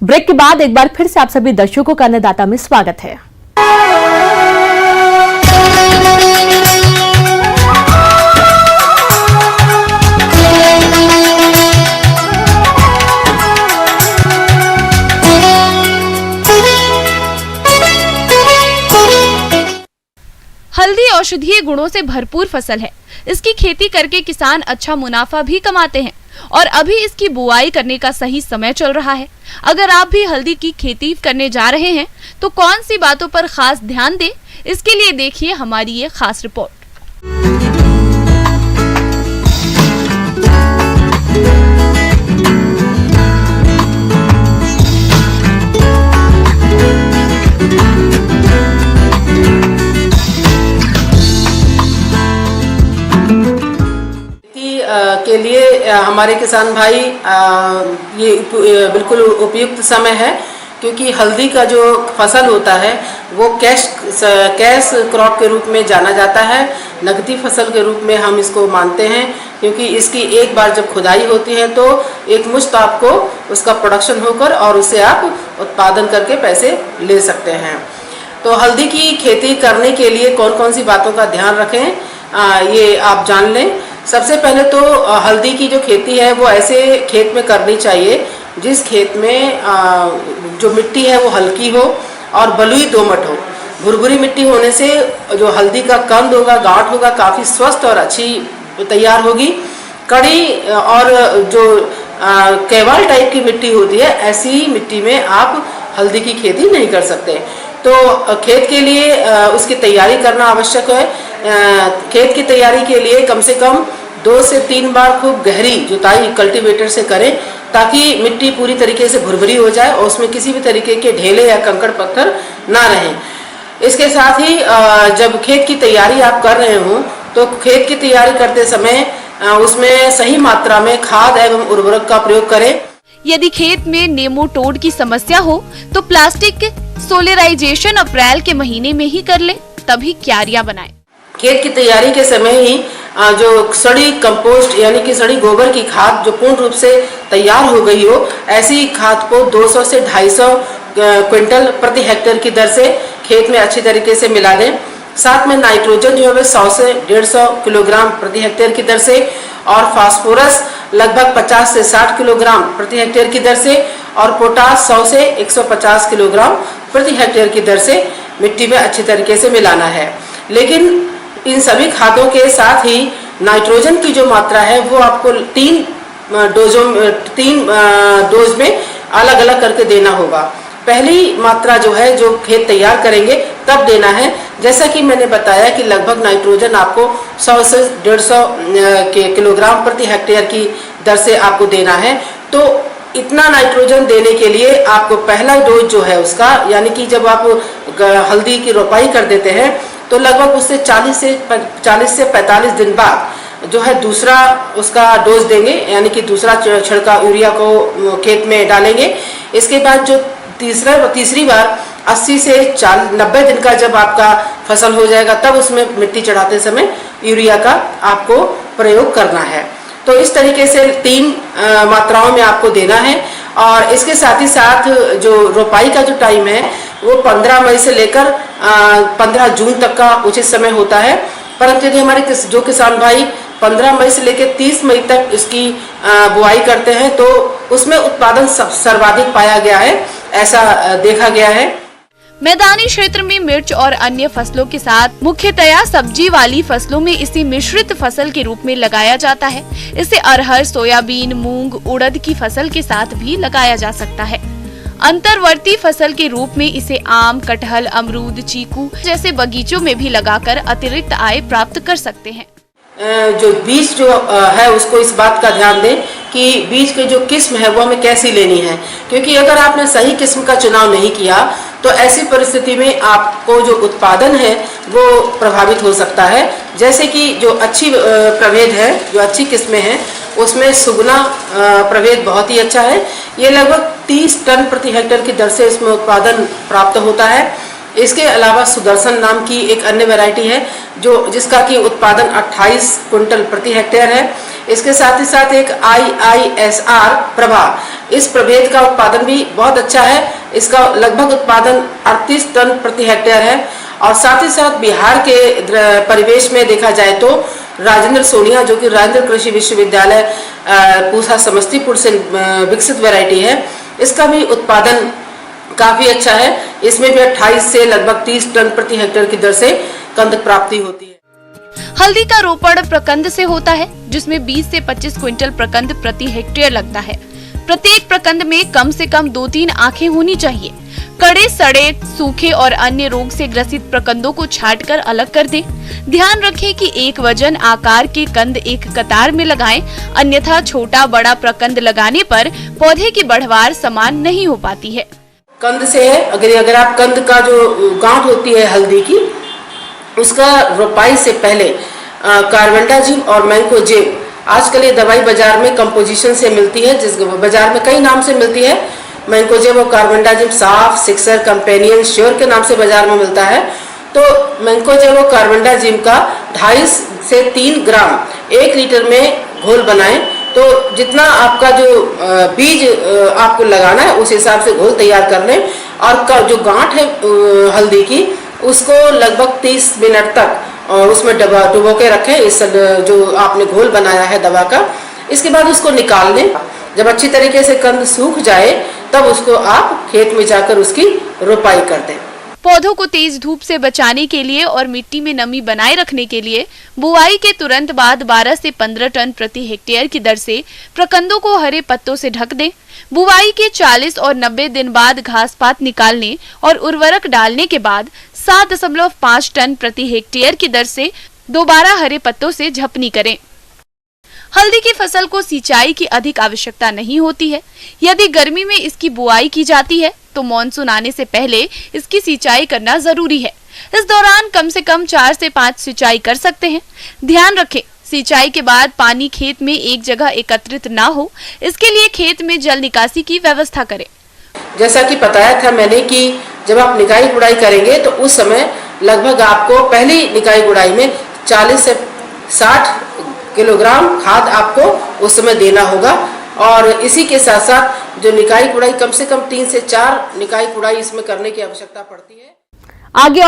Break के बाद एक बार फिर से आप सभी दर्शकों का अन्नदाता में स्वागत है। हल्दी औषधीय गुणों से भरपूर फसल है। इसकी खेती करके किसान अच्छा मुनाफा भी कमाते हैं और अभी इसकी बुआई करने का सही समय चल रहा है। अगर आप भी हल्दी की खेती करने जा रहे हैं तो कौन सी बातों पर खास ध्यान दें, इसके लिए देखिए हमारी ये खास रिपोर्ट। के लिए हमारे किसान भाई ये बिल्कुल उपयुक्त समय है, क्योंकि हल्दी का जो फसल होता है वो कैश क्रॉप के रूप में जाना जाता है। नकदी फसल के रूप में हम इसको मानते हैं, क्योंकि इसकी एक बार जब खुदाई होती है तो एक मुश्त आपको उसका प्रोडक्शन होकर और उसे आप उत्पादन करके पैसे ले सकते हैं। तो हल्दी की खेती करने के लिए कौन कौन सी बातों का ध्यान रखें ये आप जान लें। सबसे पहले तो हल्दी की जो खेती है वो ऐसे खेत में करनी चाहिए जिस खेत में जो मिट्टी है वो हल्की हो और बलुई दोमट हो। भुरभुरी मिट्टी होने से जो हल्दी का कंद होगा, गांठ होगा, काफ़ी स्वस्थ और अच्छी तैयार होगी। कड़ी और जो केवाल टाइप की मिट्टी होती है, ऐसी मिट्टी में आप हल्दी की खेती नहीं कर सकते। तो खेत के लिए उसकी तैयारी करना आवश्यक है। खेत की तैयारी के लिए कम से कम 2 से 3 बार खूब गहरी जुताई कल्टीवेटर से करें, ताकि मिट्टी पूरी तरीके से भुरभुरी हो जाए और उसमें किसी भी तरीके के ढेले या कंकड़ पत्थर ना रहें। इसके साथ ही जब खेत की तैयारी आप कर रहे हों तो खेत की तैयारी करते समय उसमें सही मात्रा में खाद एवं उर्वरक का प्रयोग करें। यदि खेत में नेमाटोड की समस्या हो तो प्लास्टिक सोलराइजेशन अप्रैल के महीने में ही कर ले, तभी क्यारियां बनाएं। खेत की तैयारी के समय ही जो सड़ी कंपोस्ट यानी कि सड़ी गोबर की खाद जो पूर्ण रूप से तैयार हो गई हो, ऐसी खाद को 200 से 250 क्विंटल प्रति हेक्टेयर की दर से खेत में अच्छी तरीके से मिला दें। साथ में नाइट्रोजन जो है 100 से 150 किलोग्राम प्रति हेक्टेयर की दर से और फास्फोरस लगभग 50 से 60 किलोग्राम प्रति हेक्टेयर की दर से और पोटास 100 से 150 किलोग्राम प्रति हेक्टेयर की दर से मिट्टी में अच्छी तरीके से मिलाना है। लेकिन इन सभी खादों के साथ ही नाइट्रोजन की जो मात्रा है वो आपको 3 डोज में अलग अलग करके देना होगा। पहली मात्रा जो है जो खेत तैयार करेंगे तब देना है। जैसा कि मैंने बताया कि लगभग नाइट्रोजन आपको 100 से 150 किलोग्राम प्रति हेक्टेयर की दर से आपको देना है। तो इतना नाइट्रोजन देने के लिए आपको पहला डोज जो है उसका, यानी कि जब आप हल्दी की रोपाई कर देते हैं तो लगभग उससे 40 से 45 दिन बाद जो है दूसरा उसका डोज देंगे, यानी कि दूसरा छिड़काव यूरिया को खेत में डालेंगे। इसके बाद जो तीसरी बार 80 से 90 दिन का जब आपका फसल हो जाएगा तब उसमें मिट्टी चढ़ाते समय यूरिया का आपको प्रयोग करना है। तो इस तरीके से 3 मात्राओं में आपको देना है। और इसके साथ ही साथ जो रोपाई का जो टाइम है वो 15 मई से लेकर 15 जून तक का उचित समय होता है। परंतु यदि हमारे जो किसान भाई 15 मई से लेकर 30 मई तक इसकी बुआई करते हैं तो उसमें उत्पादन सर्वाधिक पाया गया है, ऐसा देखा गया है। मैदानी क्षेत्र में मिर्च और अन्य फसलों के साथ मुख्यतया सब्जी वाली फसलों में इसे मिश्रित फसल के रूप में लगाया जाता है। इसे अरहर, सोयाबीन, मूंग, उड़द की फसल के साथ भी लगाया जा सकता है। अंतर्वर्ती फसल के रूप में इसे आम, कटहल, अमरूद, चीकू जैसे बगीचों में भी लगाकर अतिरिक्त आय प्राप्त कर सकते हैं। जो बीज जो है उसको इस बात का ध्यान दें कि बीज की जो किस्म है वो हमें कैसी लेनी है, क्योंकि अगर आपने सही किस्म का चुनाव नहीं किया तो ऐसी परिस्थिति में आपको जो उत्पादन है वो प्रभावित हो सकता है। जैसे कि जो अच्छी प्रभेद है, जो अच्छी किस्में हैं, उसमें सुगना प्रभेद बहुत ही अच्छा है। ये लगभग 30 टन प्रति हेक्टेयर की दर से इसमें उत्पादन प्राप्त होता है। इसके अलावा सुदर्शन नाम की एक अन्य वैरायटी है जिसका कि उत्पादन 28 कुंटल प्रति हेक्टेयर है। इसके साथ ही साथ एक IISR प्रभा, इस प्रभेद का उत्पादन भी बहुत अच्छा है। इसका लगभग उत्पादन 38 टन प्रति हेक्टेयर है। और साथ ही साथ बिहार के परिवेश में देखा जाए तो राजेंद्र सोनिया, जो कि राजेंद्र कृषि विश्वविद्यालय पूसा समस्तीपुर से विकसित वैरायटी है, इसका भी उत्पादन काफी अच्छा है। इसमें भी 28 से लगभग 30 टन प्रति हेक्टेयर की दर से कंद प्राप्ति होती है। हल्दी का रोपण प्रकंद से होता है, जिसमें 20 से 25 क्विंटल प्रकंद प्रति हेक्टेयर लगता है। प्रत्येक प्रकंद में कम से कम 2-3 आंखें होनी चाहिए। कड़े, सड़े, सूखे और अन्य रोग से ग्रसित प्रकंदों को छांटकर अलग कर दें। ध्यान रखें कि एक वजन आकार के कंद एक कतार में लगाएं, अन्यथा छोटा बड़ा प्रकंद लगाने पर पौधे की बढ़वार समान नहीं हो पाती है। कंद से है, अगर आप कंद का जो गांठ होती है हल्दी की, उसका रोपाई से पहले कार्बेंडाजिम और मैंकोजेब, आजकल ये दवाई बाजार में कंपोजिशन से मिलती है, जिस बाजार में कई नाम से मिलती है। मैंकोजेब और कार्बेंडाजिम साफ, सिक्सर, कंपेनियन, श्योर के नाम से बाजार में मिलता है। तो मैंकोजेब और कार्बेंडाजिम का 2.5 से 3 ग्राम 1 लीटर में घोल बनाएं। तो जितना आपका जो बीज आपको लगाना है उस हिसाब से घोल तैयार कर लें। और जो गांठ है हल्दी की, उसको लगभग 30 मिनट तक उसमें डुबो के रखें, इस जो आपने घोल बनाया है दवा का। इसके बाद उसको निकाल लें। जब अच्छी तरीके से कंद सूख जाए तब उसको आप खेत में जाकर उसकी रोपाई कर दें। पौधों को तेज धूप से बचाने के लिए और मिट्टी में नमी बनाए रखने के लिए बुआई के तुरंत बाद 12 से 15 टन प्रति हेक्टेयर की दर से प्रकंदों को हरे पत्तों से ढक दें। बुआई के 40 और 90 दिन बाद घास पात निकालने और उर्वरक डालने के बाद 7.5 टन प्रति हेक्टेयर की दर से दोबारा हरे पत्तों से झपनी करें। हल्दी की फसल को सिंचाई की अधिक आवश्यकता नहीं होती है। यदि गर्मी में इसकी बुआई की जाती है तो मॉनसून आने से पहले इसकी सिंचाई करना जरूरी है। इस दौरान कम से कम 4 से 5 सिंचाई कर सकते हैं। ध्यान रखें, सिंचाई के बाद पानी खेत में एक जगह एकत्रित ना हो, इसके लिए खेत में जल निकासी की व्यवस्था करें। जैसा कि बताया था मैंने कि जब आप निकाई गुड़ाई करेंगे तो उस समय लगभग आपको पहली निकाई गुड़ाई में 40 से 60 किलोग्राम खाद आपको उस समय देना होगा। और इसी के साथ साथ जो निकाई गुड़ाई, कम से कम 3 से 4 निकाई गुड़ाई इसमें करने की आवश्यकता पड़ती है। आगे